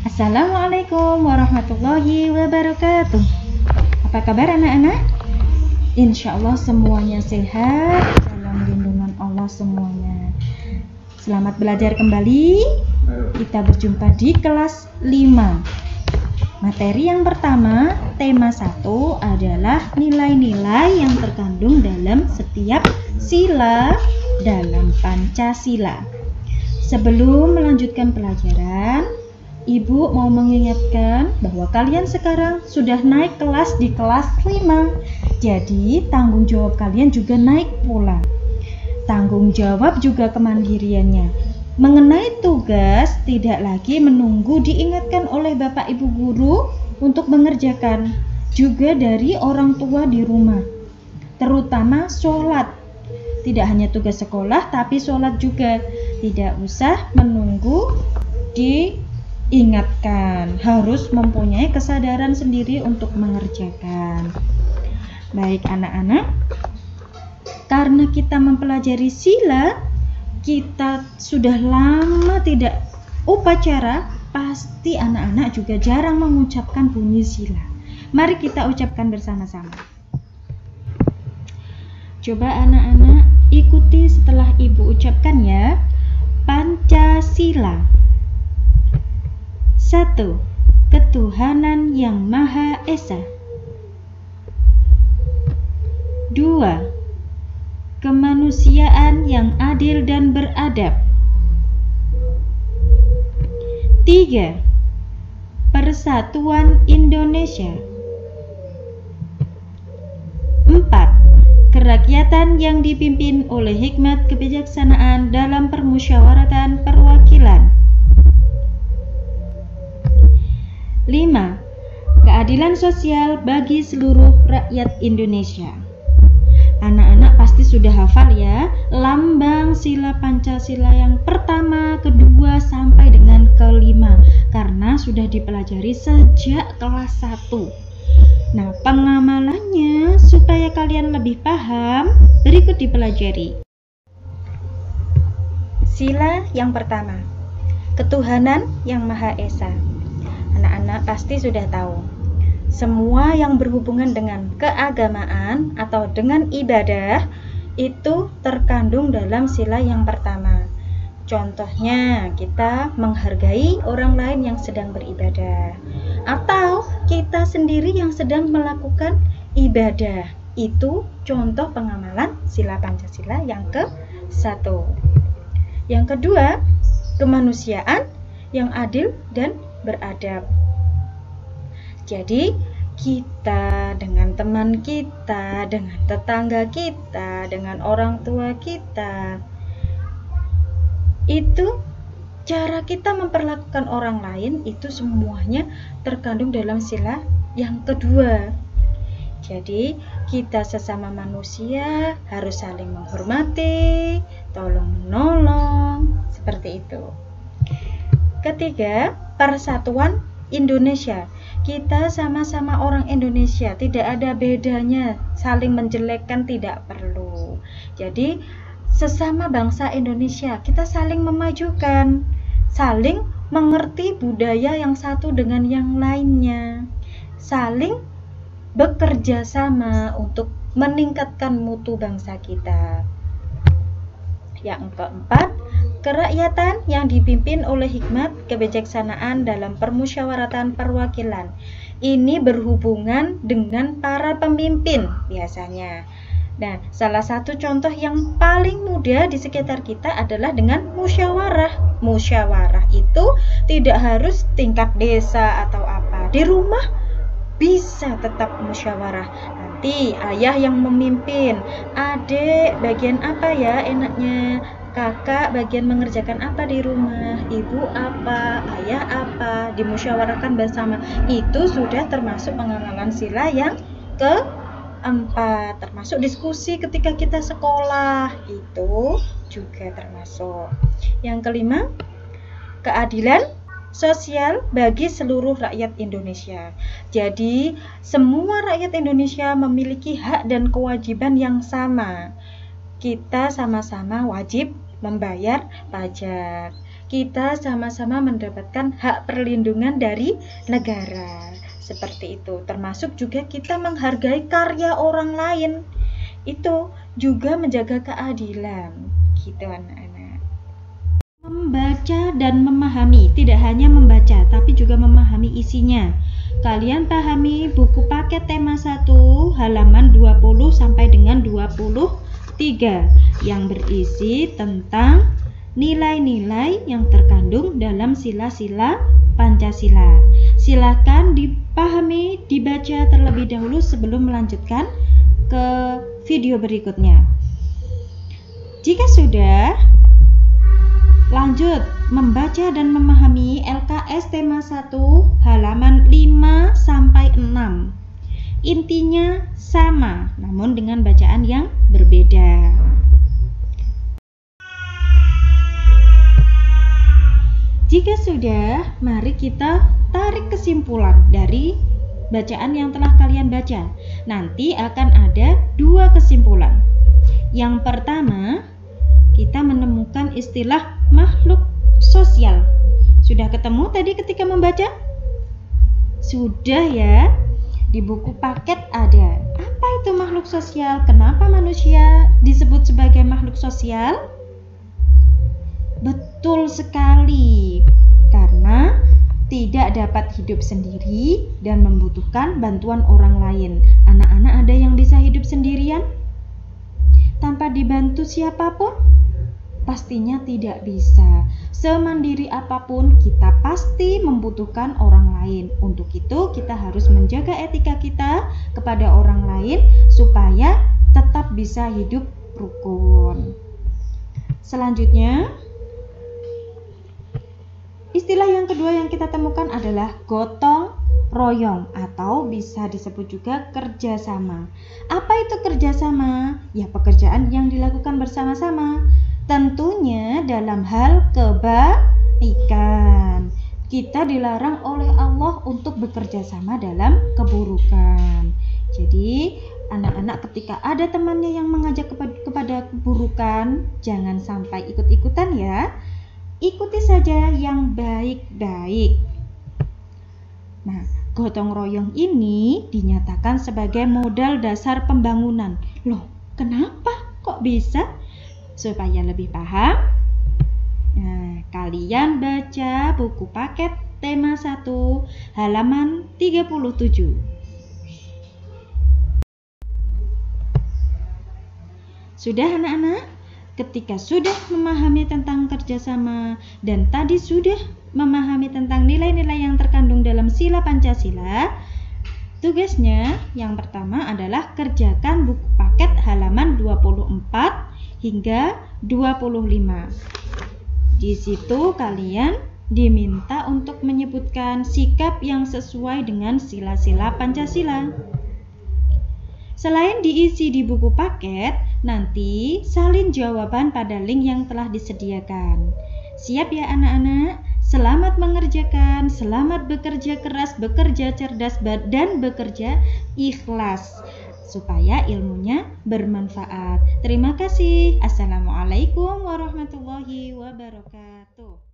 Assalamualaikum warahmatullahi wabarakatuh. Apa kabar anak-anak? Insya Allah semuanya sehat dalam lindungan Allah semuanya. Selamat belajar kembali. Kita berjumpa di kelas 5. Materi yang pertama, tema 1 adalah nilai-nilai yang terkandung dalam setiap sila dalam Pancasila. Sebelum melanjutkan pelajaran, Ibu mau mengingatkan bahwa kalian sekarang sudah naik kelas di kelas 5. Jadi tanggung jawab kalian juga naik pula. Tanggung jawab juga kemandiriannya. Mengenai tugas tidak lagi menunggu diingatkan oleh Bapak Ibu guru untuk mengerjakan. Juga dari orang tua di rumah. Terutama sholat. Tidak hanya tugas sekolah tapi sholat juga. Tidak usah menunggu diingatkan, harus mempunyai kesadaran sendiri untuk mengerjakan. Baik anak-anak, karena kita mempelajari sila, kita sudah lama tidak upacara, pasti anak-anak juga jarang mengucapkan bunyi sila. Mari kita ucapkan bersama-sama. Coba anak-anak ikuti setelah ibu ucapkan ya. Pancasila. 1. Ketuhanan yang Maha Esa. 2. Kemanusiaan yang adil dan beradab. 3. Persatuan Indonesia. 4. Kerakyatan yang dipimpin oleh hikmat kebijaksanaan dalam permusyawaratan perwakilan. 5. Keadilan sosial bagi seluruh rakyat Indonesia. Anak-anak pasti sudah hafal ya lambang sila Pancasila yang pertama, kedua sampai dengan kelima karena sudah dipelajari sejak kelas 1. Nah, pengamalannya supaya kalian lebih paham, berikut dipelajari. Sila yang pertama, ketuhanan yang Maha Esa. Anak-anak pasti sudah tahu, semua yang berhubungan dengan keagamaan atau dengan ibadah itu terkandung dalam sila yang pertama. Contohnya, kita menghargai orang lain yang sedang beribadah atau kita sendiri yang sedang melakukan ibadah. Itu contoh pengamalan sila Pancasila yang ke-1. Yang kedua, kemanusiaan yang adil dan beradab. Jadi, kita dengan teman kita, dengan tetangga kita, dengan orang tua kita, itu cara kita memperlakukan orang lain itu semuanya terkandung dalam sila yang kedua. Jadi kita sesama manusia harus saling menghormati, tolong menolong, seperti itu. Ketiga, persatuan Indonesia. Kita sama-sama orang Indonesia, tidak ada bedanya, saling menjelekkan tidak perlu. Jadi sesama bangsa Indonesia, kita saling memajukan, saling mengerti budaya yang satu dengan yang lainnya, saling bekerja sama untuk meningkatkan mutu bangsa kita. Yang keempat, kerakyatan yang dipimpin oleh hikmat kebijaksanaan dalam permusyawaratan perwakilan. Ini berhubungan dengan para pemimpin biasanya. Nah, salah satu contoh yang paling mudah di sekitar kita adalah dengan musyawarah. Musyawarah itu tidak harus tingkat desa atau apa. Di rumah bisa tetap musyawarah. Nanti ayah yang memimpin, adik bagian apa ya enaknya, kakak bagian mengerjakan apa di rumah, ibu apa, ayah apa, dimusyawarahkan bersama. Itu sudah termasuk pengamalan sila yang keempat, termasuk diskusi ketika kita sekolah, itu juga termasuk. Yang kelima, keadilan sosial bagi seluruh rakyat Indonesia. Jadi, semua rakyat Indonesia memiliki hak dan kewajiban yang sama. Kita sama-sama wajib membayar pajak. kita sama-sama mendapatkan hak perlindungan dari negara. Seperti itu, termasuk juga kita menghargai karya orang lain. Itu juga menjaga keadilan. Gitu anak-anak. Membaca dan memahami, tidak hanya membaca tapi juga memahami isinya. Kalian pahami buku paket tema 1 halaman 20 sampai dengan 23 yang berisi tentang nilai-nilai yang terkandung dalam sila-sila Pancasila. Silakan dipahami, dibaca terlebih dahulu sebelum melanjutkan ke video berikutnya. Jika sudah, lanjut membaca dan memahami LKS tema 1 halaman 5 sampai 6. Intinya sama, namun dengan bacaan yang berbeda. Jika sudah, mari kita tarik kesimpulan dari bacaan yang telah kalian baca. Nanti akan ada 2 kesimpulan. Yang pertama, kita menemukan istilah makhluk sosial. Sudah ketemu tadi ketika membaca? Sudah ya? Di buku paket ada. Apa itu makhluk sosial? Kenapa manusia disebut sebagai makhluk sosial? Betul sekali, karena tidak dapat hidup sendiri dan membutuhkan bantuan orang lain. Anak-anak ada yang bisa hidup sendirian tanpa dibantu siapapun? Pastinya tidak bisa. Semandiri apapun, kita pasti membutuhkan orang lain. Untuk itu, kita harus menjaga etika kita kepada orang lain supaya tetap bisa hidup rukun. Selanjutnya, istilah yang kedua yang kita temukan adalah gotong royong atau bisa disebut juga kerjasama. Apa itu kerjasama? Ya, pekerjaan yang dilakukan bersama-sama. Tentunya dalam hal kebaikan. Kita dilarang oleh Allah untuk bekerja sama dalam keburukan. Jadi, anak-anak ketika ada temannya yang mengajak kepada keburukan, jangan sampai ikut-ikutan ya. Ikuti saja yang baik-baik. Nah, gotong royong ini dinyatakan sebagai modal dasar pembangunan. Loh, kenapa kok bisa? Supaya lebih paham, nah, kalian baca buku paket tema 1 halaman 37. Sudah anak-anak? Ketika sudah memahami tentang kerjasama dan tadi sudah memahami tentang nilai-nilai yang terkandung dalam sila Pancasila, tugasnya yang pertama adalah kerjakan buku paket halaman 24 hingga 25. Di situ kalian diminta untuk menyebutkan sikap yang sesuai dengan sila-sila Pancasila. Selain diisi di buku paket, nanti salin jawaban pada link yang telah disediakan. Siap ya anak-anak? Selamat mengerjakan, selamat bekerja keras, bekerja cerdas, dan bekerja ikhlas supaya ilmunya bermanfaat. Terima kasih. Assalamualaikum warahmatullahi wabarakatuh.